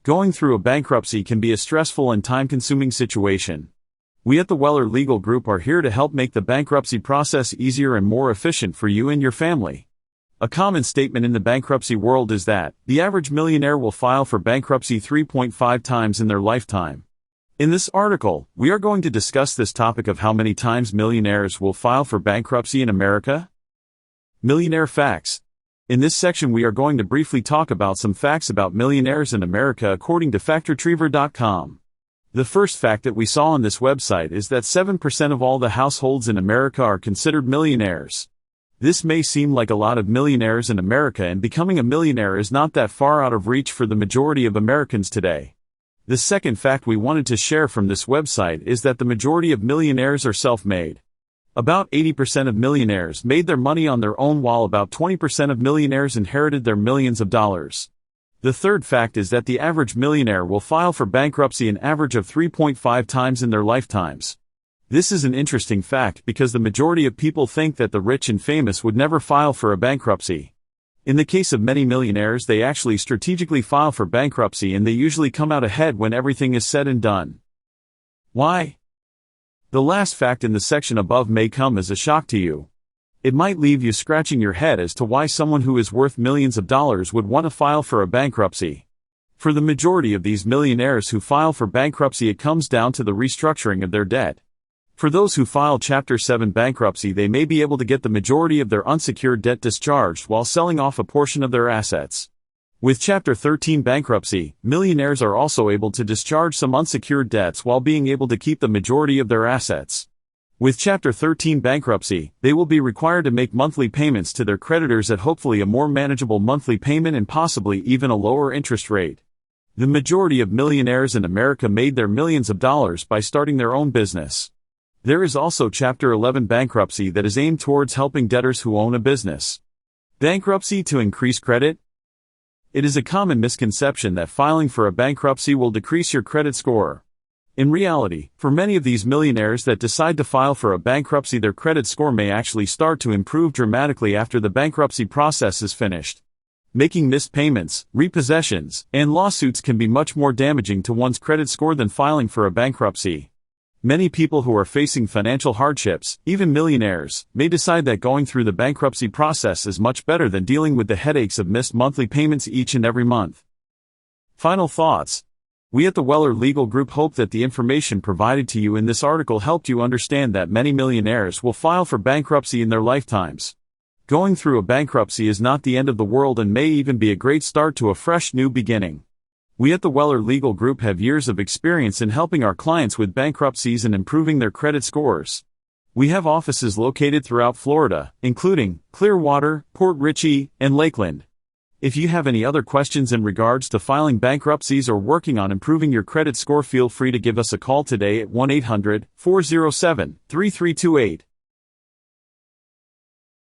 Going through a bankruptcy can be a stressful and time-consuming situation. We at the Weller Legal Group are here to help make the bankruptcy process easier and more efficient for you and your family. A common statement in the bankruptcy world is that the average millionaire will file for bankruptcy 3.5 times in their lifetime. In this article, we are going to discuss this topic of how many times millionaires will file for bankruptcy in America. Millionaire Facts. In this section we are going to briefly talk about some facts about millionaires in America according to factretriever.com. The first fact that we saw on this website is that 7% of all the households in America are considered millionaires. This may seem like a lot of millionaires in America, and becoming a millionaire is not that far out of reach for the majority of Americans today. The second fact we wanted to share from this website is that the majority of millionaires are self-made. About 80% of millionaires made their money on their own, while about 20% of millionaires inherited their millions of dollars. The third fact is that the average millionaire will file for bankruptcy an average of 3.5 times in their lifetimes. This is an interesting fact because the majority of people think that the rich and famous would never file for a bankruptcy. In the case of many millionaires, they actually strategically file for bankruptcy, and they usually come out ahead when everything is said and done. Why? The last fact in the section above may come as a shock to you. It might leave you scratching your head as to why someone who is worth millions of dollars would want to file for a bankruptcy. For the majority of these millionaires who file for bankruptcy, it comes down to the restructuring of their debt. For those who file Chapter 7 bankruptcy, they may be able to get the majority of their unsecured debt discharged while selling off a portion of their assets. With Chapter 13 bankruptcy, millionaires are also able to discharge some unsecured debts while being able to keep the majority of their assets. With Chapter 13 bankruptcy, they will be required to make monthly payments to their creditors at hopefully a more manageable monthly payment and possibly even a lower interest rate. The majority of millionaires in America made their millions of dollars by starting their own business. There is also Chapter 11 bankruptcy that is aimed towards helping debtors who own a business. Bankruptcy to increase credit? It is a common misconception that filing for a bankruptcy will decrease your credit score. In reality, for many of these millionaires that decide to file for a bankruptcy, their credit score may actually start to improve dramatically after the bankruptcy process is finished. Making missed payments, repossessions, and lawsuits can be much more damaging to one's credit score than filing for a bankruptcy. Many people who are facing financial hardships, even millionaires, may decide that going through the bankruptcy process is much better than dealing with the headaches of missed monthly payments each and every month. Final thoughts. We at the Weller Legal Group hope that the information provided to you in this article helped you understand that many millionaires will file for bankruptcy in their lifetimes. Going through a bankruptcy is not the end of the world and may even be a great start to a fresh new beginning. We at the Weller Legal Group have years of experience in helping our clients with bankruptcies and improving their credit scores. We have offices located throughout Florida, including Clearwater, Port Richey, and Lakeland. If you have any other questions in regards to filing bankruptcies or working on improving your credit score, feel free to give us a call today at 1-800-407-3328.